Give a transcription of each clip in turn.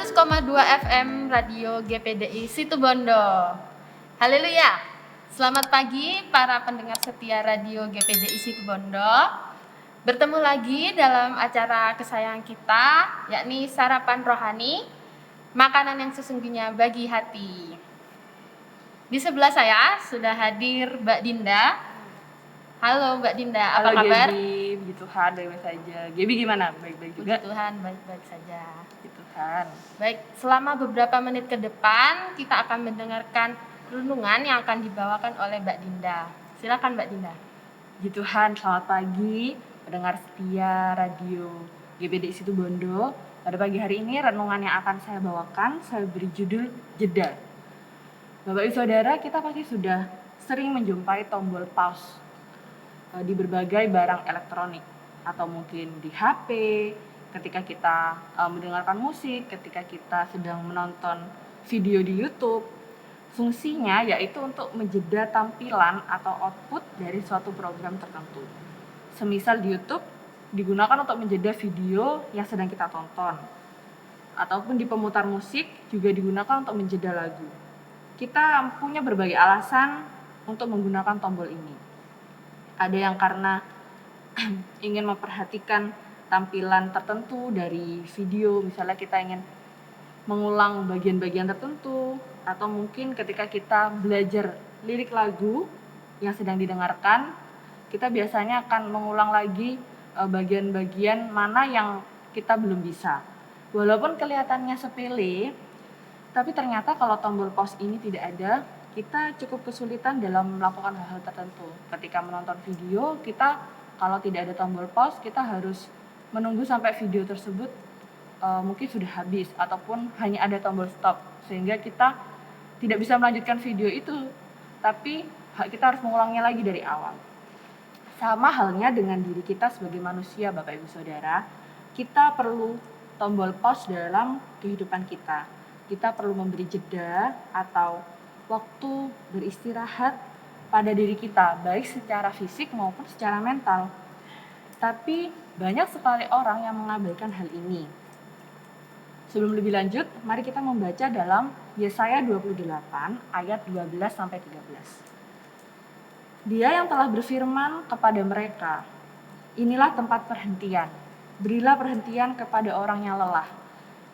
100,2 FM Radio GPDI Situbondo. Haleluya. Selamat pagi para pendengar setia Radio GPDI Situbondo. Bertemu lagi dalam acara kesayangan kita, yakni Sarapan Rohani, makanan yang sesungguhnya bagi hati. Di sebelah saya sudah hadir Mbak Dinda. Halo Mbak Dinda, apa kabar? Halo Gaby, puji Tuhan, baik-baik saja. Gaby gimana? Baik-baik juga? Puji Tuhan, baik-baik saja. Puji Tuhan. Baik, selama beberapa menit ke depan kita akan mendengarkan renungan yang akan dibawakan oleh Mbak Dinda. Silakan Mbak Dinda. Puji Tuhan, selamat pagi pendengar setia Radio GPDI Situbondo. Pada pagi hari ini renungan yang akan saya bawakan saya beri judul Jeda. Bapak Ibu Saudara, kita pasti sudah sering menjumpai tombol pause di berbagai barang elektronik atau mungkin di HP, ketika kita mendengarkan musik, ketika kita sedang menonton video di YouTube. Fungsinya yaitu untuk menjeda tampilan atau output dari suatu program tertentu. Semisal di YouTube digunakan untuk menjeda video yang sedang kita tonton, ataupun di pemutar musik juga digunakan untuk menjeda lagu. Kita punya berbagai alasan untuk menggunakan tombol ini. Ada yang karena ingin memperhatikan tampilan tertentu dari video, misalnya kita ingin mengulang bagian-bagian tertentu, atau mungkin ketika kita belajar lirik lagu yang sedang didengarkan, kita biasanya akan mengulang lagi bagian-bagian mana yang kita belum bisa. Walaupun kelihatannya sepele, tapi ternyata kalau tombol pause ini tidak ada, kita cukup kesulitan dalam melakukan hal-hal tertentu. Ketika menonton video, kita kalau tidak ada tombol pause, kita harus menunggu sampai video tersebut mungkin sudah habis, ataupun hanya ada tombol stop, sehingga kita tidak bisa melanjutkan video itu, tapi kita harus mengulangnya lagi dari awal. Sama halnya dengan diri kita sebagai manusia, Bapak Ibu Saudara, kita perlu tombol pause dalam kehidupan kita. Kita perlu memberi jeda atau waktu beristirahat pada diri kita, baik secara fisik maupun secara mental. Tapi banyak sekali orang yang mengabaikan hal ini. Sebelum lebih lanjut, mari kita membaca dalam Yesaya 28 ayat 12-13. Dia yang telah berfirman kepada mereka, inilah tempat perhentian, berilah perhentian kepada orang yang lelah.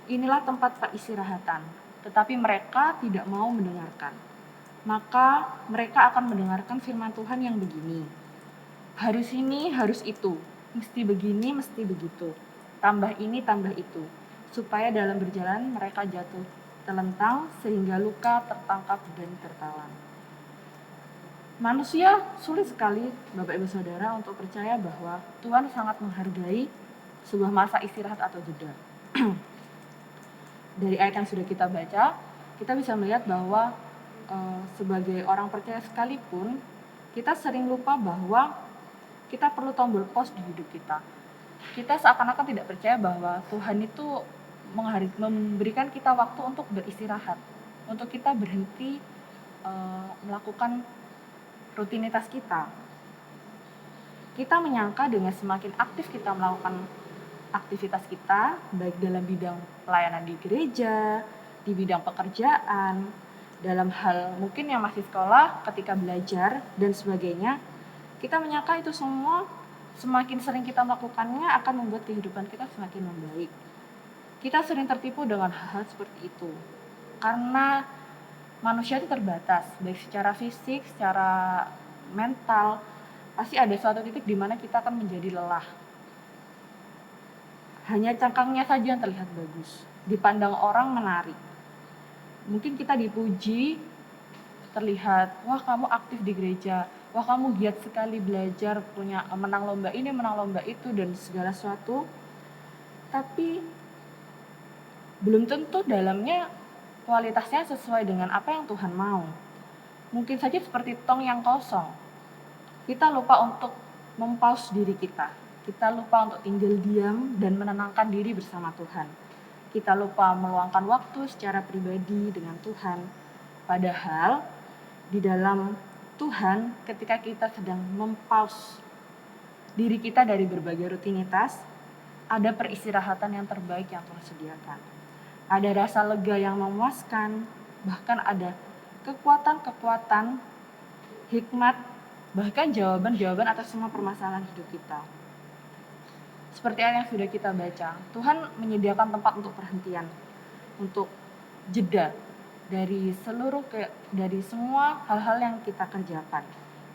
Inilah tempat peristirahatan, tetapi mereka tidak mau mendengarkan. Maka mereka akan mendengarkan firman Tuhan yang begini, harus ini, harus itu, mesti begini, mesti begitu, tambah ini, tambah itu, supaya dalam berjalan mereka jatuh terlentang sehingga luka, tertangkap, dan tertawan. Manusia sulit sekali, Bapak Ibu Saudara, untuk percaya bahwa Tuhan sangat menghargai sebuah masa istirahat atau jeda. Dari ayat yang sudah kita baca, kita bisa melihat bahwa sebagai orang percaya sekalipun, kita sering lupa bahwa kita perlu tombol pause di hidup kita. Kita seakan-akan tidak percaya bahwa Tuhan itu memberikan kita waktu untuk beristirahat, untuk kita berhenti melakukan rutinitas kita. Kita menyangka dengan semakin aktif kita melakukan aktivitas kita, baik dalam bidang pelayanan di gereja, di bidang pekerjaan, dalam hal mungkin yang masih sekolah, ketika belajar, dan sebagainya, kita menyangka itu semua semakin sering kita melakukannya akan membuat kehidupan kita semakin membaik. Kita sering tertipu dengan hal-hal seperti itu, karena manusia itu terbatas, baik secara fisik, secara mental, pasti ada suatu titik di mana kita akan menjadi lelah. Hanya cangkangnya saja yang terlihat bagus, dipandang orang menarik. Mungkin kita dipuji, terlihat, wah kamu aktif di gereja, wah kamu giat sekali belajar, punya menang lomba ini, menang lomba itu, dan segala sesuatu. Tapi belum tentu dalamnya kualitasnya sesuai dengan apa yang Tuhan mau. Mungkin saja seperti tong yang kosong. Kita lupa untuk mempause diri kita. Kita lupa untuk tinggal diam dan menenangkan diri bersama Tuhan. Kita lupa meluangkan waktu secara pribadi dengan Tuhan. Padahal di dalam Tuhan, ketika kita sedang mempause diri kita dari berbagai rutinitas, ada peristirahatan yang terbaik yang Tuhan sediakan. ada rasa lega yang memuaskan, bahkan ada kekuatan-kekuatan, hikmat, bahkan jawaban-jawaban atas semua permasalahan hidup kita. Seperti yang sudah kita baca, Tuhan menyediakan tempat untuk perhentian, untuk jeda dari semua hal-hal yang kita kerjakan.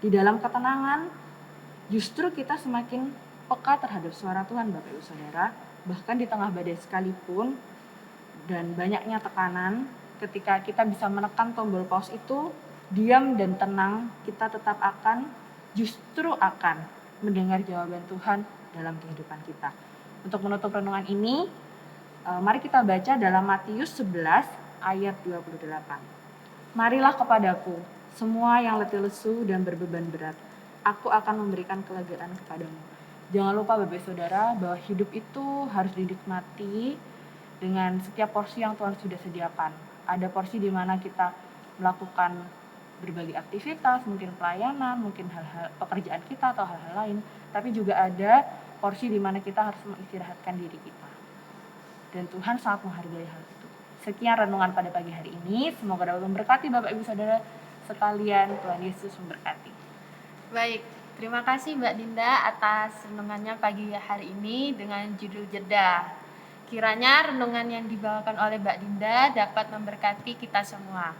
Di dalam ketenangan, justru kita semakin peka terhadap suara Tuhan, Bapak Ibu Saudara. Bahkan di tengah badai sekalipun dan banyaknya tekanan, ketika kita bisa menekan tombol pause itu, diam dan tenang, kita justru akan mendengar jawaban Tuhan dalam kehidupan kita. Untuk menutup renungan ini, mari kita baca dalam Matius 11 ayat 28. Marilah kepadaku, semua yang letih lesu dan berbeban berat, aku akan memberikan kelegaan kepadamu. Jangan lupa Bapak Saudara bahwa hidup itu harus dinikmati dengan setiap porsi yang Tuhan sudah sediakan. Ada porsi di mana kita melakukan berbagai aktivitas, mungkin pelayanan, mungkin hal-hal pekerjaan kita atau hal-hal lain. Tapi juga ada porsi di mana kita harus mengistirahatkan diri kita. Dan Tuhan sangat menghargai hal itu. Sekian renungan pada pagi hari ini. Semoga dapat memberkati Bapak Ibu Saudara sekalian. Tuhan Yesus memberkati. Baik, terima kasih Mbak Dinda atas renungannya pagi hari ini dengan judul jeda. Kiranya renungan yang dibawakan oleh Mbak Dinda dapat memberkati kita semua.